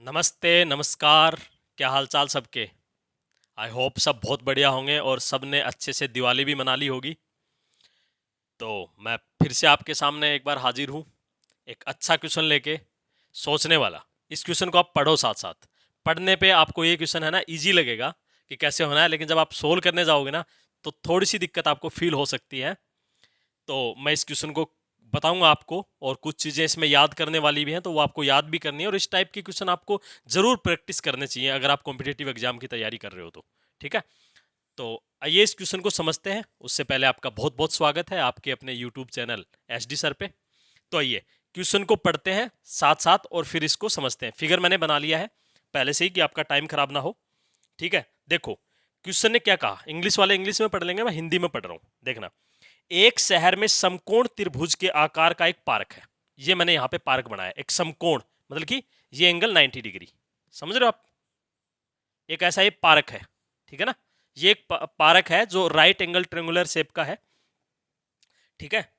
नमस्ते, नमस्कार। क्या हाल चाल सबके। आई होप सब बहुत बढ़िया होंगे और सब ने अच्छे से दिवाली भी मना ली होगी। तो मैं फिर से आपके सामने एक बार हाजिर हूँ, एक अच्छा क्वेश्चन लेके, सोचने वाला। इस क्वेश्चन को आप पढ़ो साथ साथ। पढ़ने पे आपको ये क्वेश्चन है ना इजी लगेगा कि कैसे होना है, लेकिन जब आप सोल्व करने जाओगे ना तो थोड़ी सी दिक्कत आपको फील हो सकती है। तो मैं इस क्वेश्चन को बताऊंगा आपको, और कुछ चीज़ें इसमें याद करने वाली भी हैं, तो वो आपको याद भी करनी है। और इस टाइप के क्वेश्चन आपको ज़रूर प्रैक्टिस करने चाहिए अगर आप कॉम्पिटिटिव एग्जाम की तैयारी कर रहे हो तो। ठीक है, तो आइए इस क्वेश्चन को समझते हैं। उससे पहले आपका बहुत बहुत स्वागत है आपके अपने YouTube channel H D sir पे। तो आइए क्वेश्चन को पढ़ते हैं साथ साथ और फिर इसको समझते हैं। फिगर मैंने बना लिया है पहले से ही कि आपका टाइम खराब ना हो। ठीक है, देखो क्वेश्चन ने क्या कहा। इंग्लिश वाले इंग्लिश में पढ़ लेंगे, मैं हिंदी में पढ़ रहा हूँ। देखना, एक शहर में समकोण त्रिभुज के आकार का एक पार्क है। ये मैंने यहां पे पार्क बनाया, एक समकोण मतलब कि ये एंगल 90 डिग्री। समझ रहे हो आप, एक ऐसा ये पार्क है। ठीक है ना, ये एक पार्क है जो राइट एंगल ट्रेंगुलर शेप का है। ठीक है,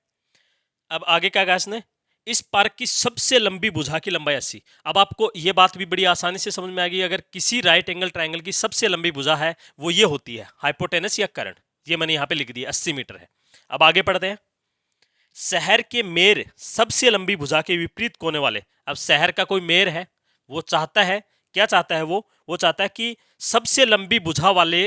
अब आगे क्या कहा इसने, इस पार्क की सबसे लंबी भुजा की लंबाई 80। अब आपको ये बात भी बड़ी आसानी से समझ में आ गई। अगर किसी राइट एंगल ट्रायंगल की सबसे लंबी भुजा है वो ये होती है हाइपोटेनस या करंट। ये मैंने यहां पे लिख दिया 80 मीटर है। अब आगे पढ़ते हैं। शहर के मेयर सबसे लंबी भुजा के विपरीत कोने वाले। अब शहर का कोई मेयर है, वो चाहता है, क्या चाहता है वो चाहता है कि सबसे लंबी भुजा वाले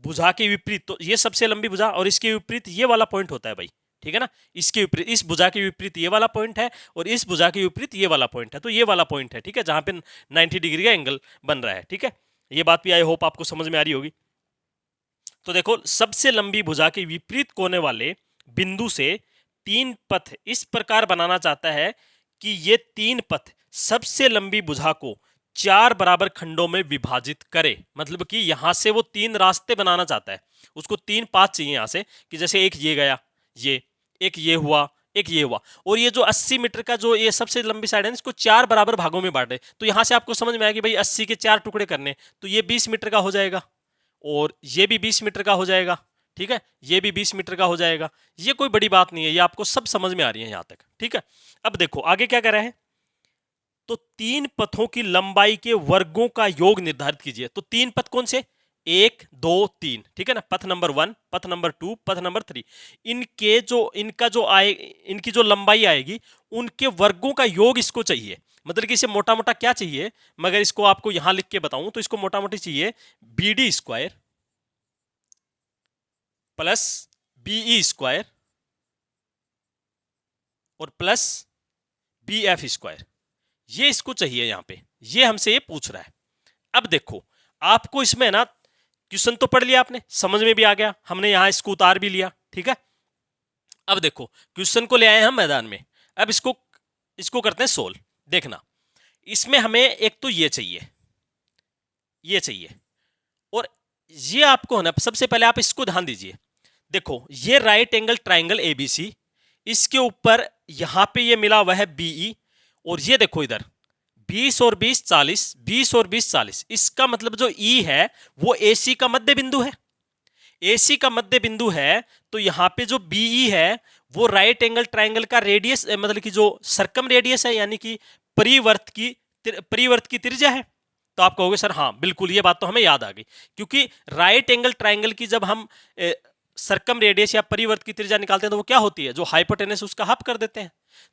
भुजा के विपरीत, तो ये सबसे लंबी भुजा और इसके विपरीत ये वाला पॉइंट होता है भाई। ठीक है ना, इसके विपरीत, इस भुजा के विपरीत ये वाला पॉइंट है और इस भुजा के विपरीत ये वाला पॉइंट है। तो ये वाला पॉइंट है, ठीक है, जहां पे 90 डिग्री का एंगल बन रहा है। ठीक है, ये बात भी आई होप आपको समझ में आ रही होगी। तो देखो, सबसे लंबी भुजा के विपरीत कोने वाले बिंदु से तीन पथ इस प्रकार बनाना चाहता है कि ये तीन पथ सबसे लंबी भुजा को चार बराबर खंडों में विभाजित करे। मतलब कि यहां से वो तीन रास्ते बनाना चाहता है, उसको तीन पाथ चाहिए यहां से, कि जैसे एक ये गया, ये एक ये हुआ, एक ये हुआ, और ये जो 80 मीटर का जो ये सबसे लंबी साइड है इसको चार बराबर भागों में बांटे। तो यहां से आपको समझ में आया कि भाई 80 के चार टुकड़े करने, तो ये 20 मीटर का हो जाएगा और ये भी 20 मीटर का हो जाएगा। ठीक है, ये भी 20 मीटर का हो जाएगा। ये कोई बड़ी बात नहीं है, ये आपको सब समझ में आ रही है यहां तक। ठीक है, अब देखो आगे क्या कर रहे हैं। तो तीन पथों की लंबाई के वर्गों का योग निर्धारित कीजिए। तो तीन पथ कौन से, एक दो तीन। ठीक है ना, पथ नंबर 1, पथ नंबर 2, पथ नंबर 3। इनका जो आए, इनकी जो लंबाई आएगी उनके वर्गों का योग इसको चाहिए। मतलब कि इसे मोटा मोटा क्या चाहिए, मगर इसको आपको यहां लिख के बताऊं तो इसको मोटा मोटी चाहिए BD square plus BE square और प्लस BF स्क्वायर। ये इसको चाहिए यहां पे, ये हमसे ये पूछ रहा है। अब देखो, आपको इसमें ना क्वेश्चन तो पढ़ लिया आपने, समझ में भी आ गया, हमने यहां इसको उतार भी लिया। ठीक है, अब देखो क्वेश्चन को ले आए हम मैदान में। अब इसको इसको करते हैं सोल्व। देखना, इसमें हमें एक तो ये चाहिए, ये चाहिए, और ये आपको है ना, सबसे पहले आप इसको ध्यान दीजिए। देखो, ये राइट एंगल ट्राइंगल ABC, इसके ऊपर यहां पे ये मिला हुआ है BE, और ये देखो इधर 20 और 20 40, 20 और 20 40। इसका मतलब जो E है वो AC का मध्य बिंदु है। AC का मध्य बिंदु है, तो यहां पे जो BE है वो राइट एंगल ट्राइंगल का रेडियस, मतलब कि जो सरकम रेडियस है, यानी कि परिवर्त की त्रिज्या है। तो आप कहोगे सर हाँ बिल्कुल, ये बात तो हमें याद आ गई, क्योंकि राइट एंगल ट्राइंगल की जब हम सरकम रेडियस या परिवर्त की त्रिज्या निकालते हैं तो वो क्या होती है, जो हाइपोटेनस उसका हाफ कर देते हैं।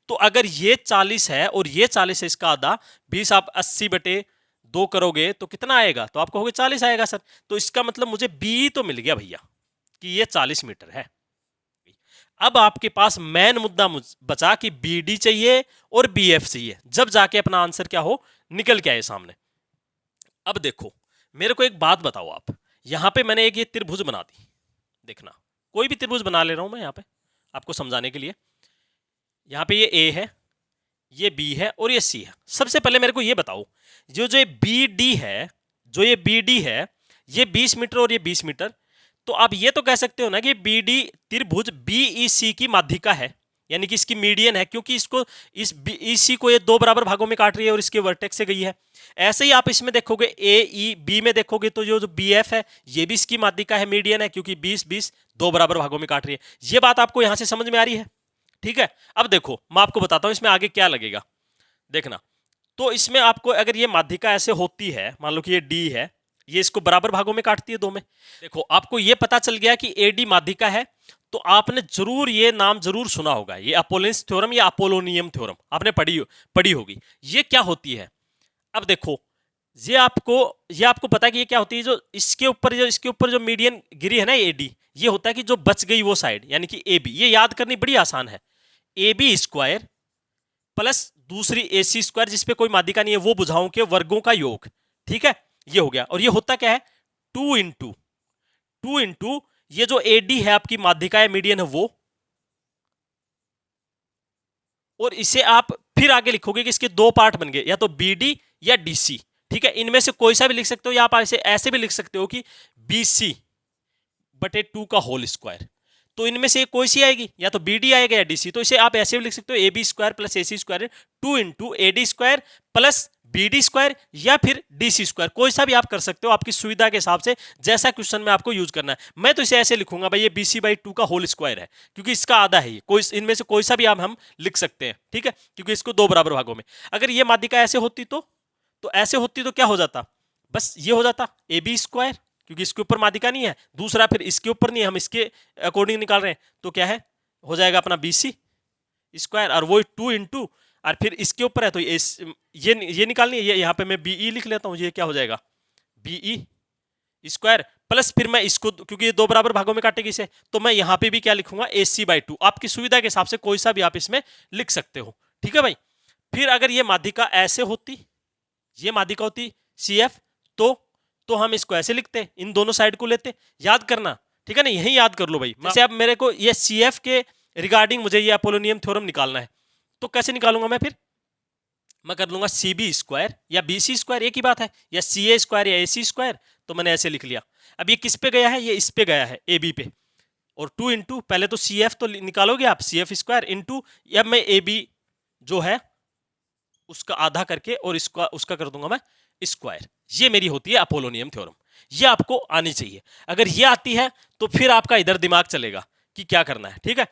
तो अगर ये 40 है और ये 40 है, इसका आधा 20, आप 80/2 करोगे तो कितना आएगा, तो आप कहोगे 40 आएगा सर। तो इसका मतलब मुझे बी तो मिल गया भैया कि ये 40 मीटर है। अब आपके पास मेन मुद्दा बचा कि BD चाहिए और BF चाहिए, जब जाके अपना आंसर क्या हो, निकल के आए सामने। अब देखो, मेरे को एक बात बताओ आप, यहां पे मैंने एक ये त्रिभुज बना दी। देखना, कोई भी त्रिभुज बना ले रहा हूं मैं यहां पे आपको समझाने के लिए। यहां पे ये A है, ये B है और ये C है। सबसे पहले मेरे को ये बताओ, जो ये BD है, जो ये BD है, ये 20 मीटर और ये 20 मीटर। तो आप ये तो कह सकते हो ना कि BD त्रिभुज BEC की माध्यिका है, यानी कि इसकी मीडियन है, क्योंकि इसको इस BEC को ये दो बराबर भागों में काट रही है और इसके वर्टेक्स से गई है। ऐसे ही आप इसमें देखोगे AEB में देखोगे तो जो BF है ये भी इसकी माध्यिका है, मीडियन है, क्योंकि 20-20 दो बराबर भागों में काट रही है। ये बात आपको यहां से समझ में आ रही है। ठीक है, अब देखो मैं आपको बताता हूं इसमें आगे क्या लगेगा। देखना, तो इसमें आपको अगर ये माध्यिका ऐसे होती है, मान लो कि ये डी है, ये इसको बराबर भागों में काटती है दो में। देखो आपको ये पता चल गया कि ए डी माध्यिका है, तो आपने जरूर ये नाम जरूर सुना होगा, ये अपोलोनियस थ्योरम या अपोलोनियम थ्योरम आपने पढ़ी होगी। ये क्या होती है? अब देखो ये आपको पता है कि ये क्या होती है, जो इसके ऊपर जो मीडियन गिरी है ना ए डी, ये होता है कि जो बच गई वो साइड, यानी कि ए बी। ये याद करनी बड़ी आसान है, ए बी स्क्वायर प्लस दूसरी ए सी स्क्वायर जिसपे कोई माध्यिका नहीं है, वो भुजाओं के वर्गों का योग। ठीक है, ये हो गया। और ये होता क्या है, टू इंटू ये जो ए डी है आपकी माध्यिका है, मीडियन है वो, और इसे आप फिर आगे लिखोगे कि इसके दो पार्ट बन गए, या तो बी डी या डी सी। ठीक है, इनमें से कोई सा भी लिख सकते हो, या आप ऐसे भी लिख सकते हो कि बी सी बटे 2 का होल स्क्वायर। तो इनमें से कोई सी आएगी, या तो बी डी आएगा या डी सी। तो इसे आप ऐसे भी लिख सकते हो, a b square plus a c square 2 into a d square plus b d square, या फिर डी सी स्क्वायर। कोई सा भी आप कर सकते हो आपकी सुविधा के हिसाब से, जैसा क्वेश्चन में आपको यूज करना है। मैं तो इसे ऐसे लिखूंगा भाई, ये बी सी बाई 2 का होल स्क्वायर है, क्योंकि इसका आधा है ये। कोई इनमें से कोई सा भी आप हम लिख सकते हैं। ठीक है, क्योंकि इसको दो बराबर भागों में। अगर ये माध्यिका ऐसे होती तो ऐसे होती तो क्या हो जाता, बस ये हो जाता ए बी स्क्वायर, क्योंकि इसके ऊपर माध्यिका नहीं है, दूसरा फिर इसके ऊपर नहीं है, हम इसके अकॉर्डिंग निकाल रहे हैं, तो क्या है, हो जाएगा अपना बी सी स्क्वायर, और वो 2 इंटू, और फिर इसके ऊपर है तो ये निकालनी है, ये यहाँ पे मैं बी ई लिख लेता हूँ, ये क्या हो जाएगा बी ई स्क्वायर प्लस, फिर मैं इसको, क्योंकि ये दो बराबर भागों में काटेगी इसे, तो मैं यहाँ पे भी क्या लिखूंगा ए सी बाई 2। आपकी सुविधा के हिसाब से कोई सा भी आप इसमें लिख सकते हो। ठीक है भाई। फिर अगर ये माध्यिका ऐसे होती, ये माध्यिका होती सी एफ, तो हम इसको ऐसे लिखते, इन दोनों साइड को लेते, याद करना। ठीक है ना, यही याद कर लो भाई। जैसे अब मेरे को ये सी एफ के रिगार्डिंग मुझे ये अपोलोनियम थ्योरम निकालना है, तो कैसे निकालूंगा मैं? फिर मैं कर लूंगा सी बी स्क्वायर या बी सी स्क्वायर, एक ही बात है, या सी ए स्क्वायर या ए सी स्क्वायर। तो मैंने ऐसे लिख लिया। अब ये किस पे गया है, ये इस पे गया है, ए बी पे। और 2 इंटू, पहले तो सी एफ तो निकालोगे आप, सी एफ स्क्वायर इंटू, या मैं ए बी जो है उसका आधा करके और इसका उसका कर दूंगा मैं स्क्वायर। ये मेरी होती है अपोलोनियम थ्योरम। ये आपको आनी चाहिए। अगर ये आती है तो फिर आपका इधर दिमाग चलेगा कि क्या करना है। ठीक है,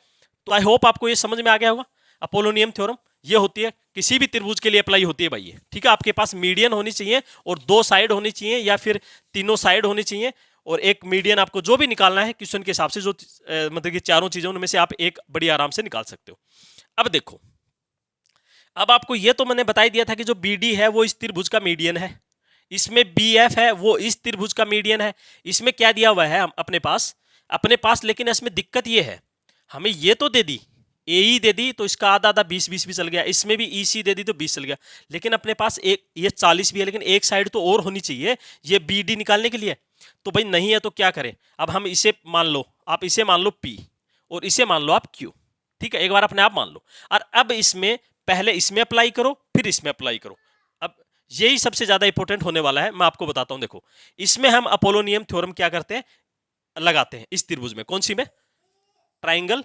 तो आई होप आपको ये समझ में आ गया होगा। अपोलोनियम थ्योरम ये होती है, किसी भी त्रिभुज के लिए अप्लाई होती है भाई ये। ठीक है, आपके पास मीडियन होनी चाहिए और दो साइड होनी चाहिए, या फिर तीनों साइड होनी चाहिए, और एक मीडियन आपको जो भी निकालना है क्वेश्चन के हिसाब से, जो मतलब कि चारों चीजों उनमें से आप एक बड़ी आराम से निकाल सकते हो। अब देखो, अब आपको ये तो मैंने बता ही दिया था कि जो बी डी है वो इस त्रिभुज का मीडियन है, इसमें बी एफ है वो इस त्रिभुज का मीडियन है। इसमें क्या दिया हुआ है अपने पास, लेकिन इसमें दिक्कत ये है, हमें ये तो दे दी, ए ई दे दी, तो इसका आधा आधा 20 भी चल गया, इसमें भी ई सी दे दी तो 20 चल गया, लेकिन अपने पास एक ये 40 भी है, लेकिन एक साइड तो और होनी चाहिए ये बी डी निकालने के लिए। तो भाई नहीं है तो क्या करें? अब हम इसे मान लो, आप इसे मान लो पी और इसे मान लो आप क्यू। ठीक है, एक बार अपने आप मान लो, और अब इसमें पहले इसमें अप्लाई करो फिर इसमें अप्लाई करो। अब यही सबसे ज्यादा इंपॉर्टेंट होने वाला है, मैं आपको बताता हूं। देखो, इसमें हम अपोलोनियम थ्योरम क्या करते हैं, लगाते हैं इस त्रिभुज में। कौन सी में? ट्राइंगल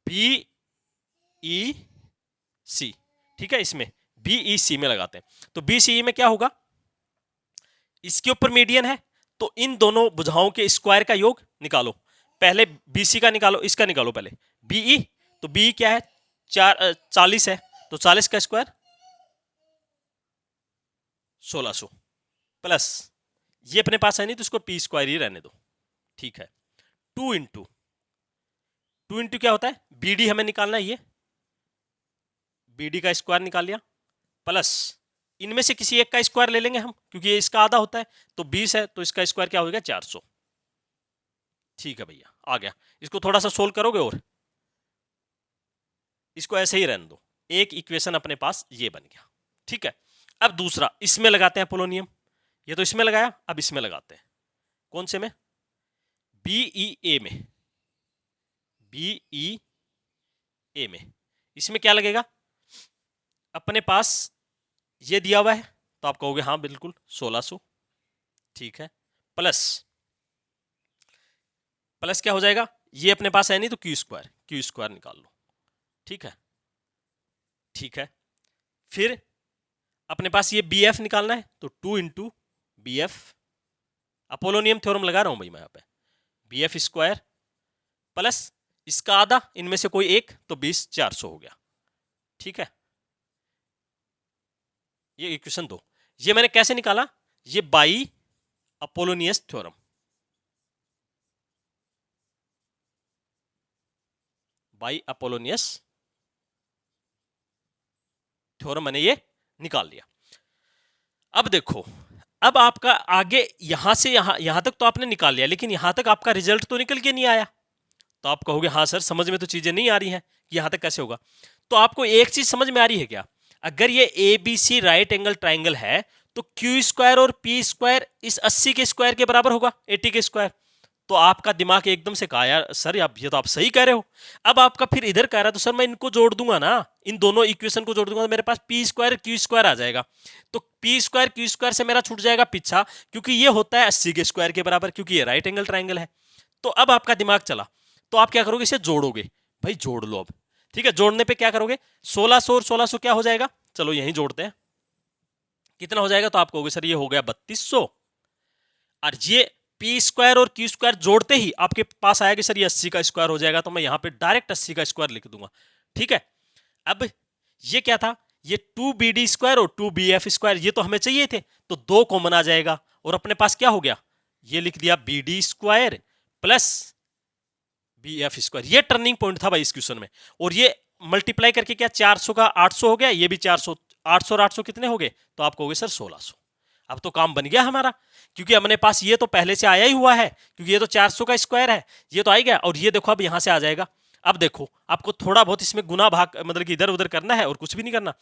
बी ई सी। ठीक है, इसमें बी ई सी में लगाते हैं। तो बी सी में क्या होगा, इसके ऊपर मीडियन है, तो इन दोनों भुजाओं के स्क्वायर का योग निकालो। पहले बी सी का निकालो, इसका निकालो पहले बीई। तो बी क्या है, 40 है, तो 40 का स्क्वायर 1600 प्लस, ये अपने पास है नहीं तो इसको पी स्क्वायर ही रहने दो। ठीक है, 2 इंटू क्या होता है, बी डी हमें निकालना है, ये बी डी का स्क्वायर निकाल लिया, प्लस इनमें से किसी एक का स्क्वायर ले लेंगे हम, क्योंकि ये इसका आधा होता है, तो 20 है तो इसका स्क्वायर क्या हो गया 400। ठीक है भैया, आ गया। इसको थोड़ा सा सोल्व करोगे और इसको ऐसे ही रहने दो, एक इक्वेशन अपने पास ये बन गया। ठीक है, अब दूसरा इसमें लगाते हैं अपोलोनियम। ये तो इसमें लगाया, अब इसमें लगाते हैं। कौन से में? बीई ए में, बीई ए में। इसमें क्या लगेगा, अपने पास ये दिया हुआ है, तो आप कहोगे हाँ बिल्कुल 1600। ठीक है, प्लस क्या हो जाएगा, ये अपने पास है नहीं तो क्यू स्क्वायर निकाल लो। ठीक है, फिर अपने पास ये बी एफ निकालना है, तो 2 इंटू बी एफ, अपोलोनियम थ्योरम लगा रहा हूं भाई मैं यहाँ पे, बी एफ स्क्वायर प्लस इसका आधा, इनमें से कोई एक, तो 20 400 हो गया। ठीक है, ये इक्वेशन 2। ये मैंने कैसे निकाला? ये by Apollonius theorem, by Apollonius theorem मैंने ये निकाल लिया। अब देखो, अब आपका आगे यहां से यहां तक तो आपने निकाल लिया, लेकिन यहां तक आपका रिजल्ट तो निकल के नहीं आया। तो आप कहोगे हाँ सर समझ में तो चीजें नहीं आ रही हैं कि यहां तक कैसे होगा। तो आपको एक चीज समझ में आ रही है क्या? अगर ये a b c right angle triangle है तो क्यू स्क्वायर और पी स्क्वायर इस 80 के स्क्वायर के बराबर होगा, 80 के स्क्वायर। तो आपका दिमाग एकदम से कहा यार सर ये तो आप सही कह रहे हो। अब आपका फिर इधर कह रहा है तो सर मैं इनको जोड़ दूंगा ना, इन दोनों इक्वेशन को जोड़ दूंगा तो मेरे पास पी स्क्वायर क्यू स्क्वायर आ जाएगा। तो पी स्क्वायर क्यू स्क्वायर से मेरा छूट जाएगा पीछा, क्योंकि ये होता है 80 के स्क्वायर के बराबर, क्योंकि ये राइट एंगल ट्राइंगल है। तो अब आपका दिमाग चला, तो आप क्या करोगे? इसे जोड़ोगे। भाई जोड़ लो अब, ठीक है। जोड़ने पे क्या करोगे? 1600 और 1600 क्या हो जाएगा? चलो यहीं जोड़ते हैं। कितना हो जाएगा? तो आप कहोगे सर ये हो गया 3200, और ये पी स्क्वायर और क्यू स्क्वायर जोड़ते ही आपके पास आएगा सर ये 80 का स्क्वायर हो जाएगा। तो मैं यहां पे डायरेक्ट 80 का स्क्वायर लिख दूंगा, ठीक है। अब ये क्या था? ये 2BD स्क्वायर और 2BF स्क्वायर, ये तो हमें चाहिए थे, तो 2 कॉमन आ जाएगा और अपने पास क्या हो गया? ये लिख दिया BD square plus BF square. ये टर्निंग पॉइंट था भाई इस क्वेश्चन में। और ये मल्टीप्लाई करके क्या 400 का 800 हो गया, ये भी 400, 800 और 800 कितने हो गए? तो आप कहोगे सर 1600। अब तो काम बन गया हमारा, क्योंकि अपने पास ये तो पहले से आया ही हुआ है, क्योंकि ये तो 400 का स्क्वायर है, ये तो आ गया। और ये देखो अब यहां से आ जाएगा। अब देखो आपको थोड़ा बहुत इसमें गुना भाग मतलब कि इधर उधर करना है और कुछ भी नहीं करना।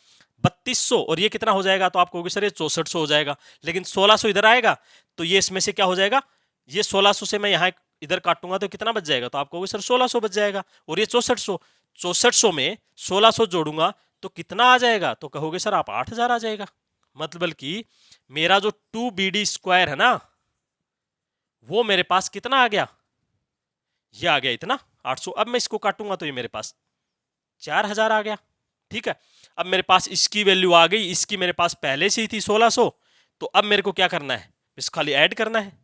3200 और ये कितना हो जाएगा? तो आप कहोगे सर ये 6400 हो जाएगा, लेकिन 1600 इधर आएगा तो ये इसमें से क्या हो जाएगा? ये 1600 से मैं यहाँ इधर काटूंगा तो कितना बच जाएगा? तो आप कहोगे सर 1600 बच जाएगा। और ये 6400, 6400 में 1600 जोड़ूंगा तो कितना आ जाएगा? तो कहोगे सर आप 8000 आ जाएगा। मतलब कि मेरा जो 2BD स्क्वायर है ना, वो मेरे पास कितना आ गया? ये आ गया इतना 800। अब मैं इसको काटूंगा तो ये मेरे पास 4000 आ गया, ठीक है। अब मेरे पास इसकी वैल्यू आ गई, इसकी मेरे पास पहले से ही थी 1600। तो अब मेरे को क्या करना है? बस खाली ऐड करना है।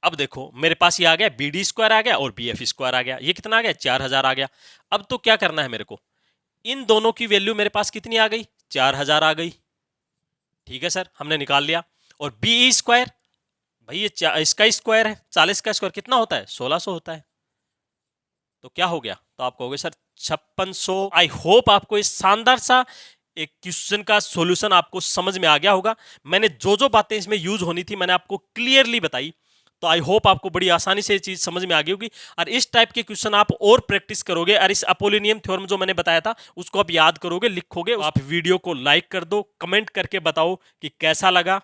अब देखो मेरे पास ये आ गया BD स्क्वायर आ गया और BF स्क्वायर आ गया, ये कितना आ गया? 4000 आ गया। अब तो क्या करना है मेरे को? इन दोनों की वैल्यू मेरे पास कितनी आ गई? 4000 आ गई, ठीक है सर, हमने निकाल लिया। और BE स्क्वायर, भाई ये इसका स्क्वायर है, 40 का स्क्वायर कितना होता है? 1600 होता है। तो क्या हो गया? तो आप कहोगे सर 5600। आई होप आपको इस शानदार सा एक क्वेश्चन का सॉल्यूशन आपको समझ में आ गया होगा। मैंने जो जो बातें इसमें यूज होनी थी मैंने आपको क्लियरली बताई। तो आई होप आपको बड़ी आसानी से ये चीज समझ में आ गई होगी। और इस टाइप के क्वेश्चन आप और प्रैक्टिस करोगे और इस अपोलोनियम थ्योरम जो मैंने बताया था उसको आप याद करोगे, लिखोगे। आप वीडियो को लाइक कर दो, कमेंट करके बताओ कि कैसा लगा।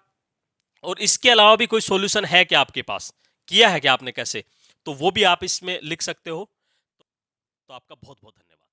और इसके अलावा भी कोई सॉल्यूशन है क्या आपके पास, किया है क्या आपने कैसे, तो वो भी आप इसमें लिख सकते हो। तो आपका बहुत बहुत धन्यवाद।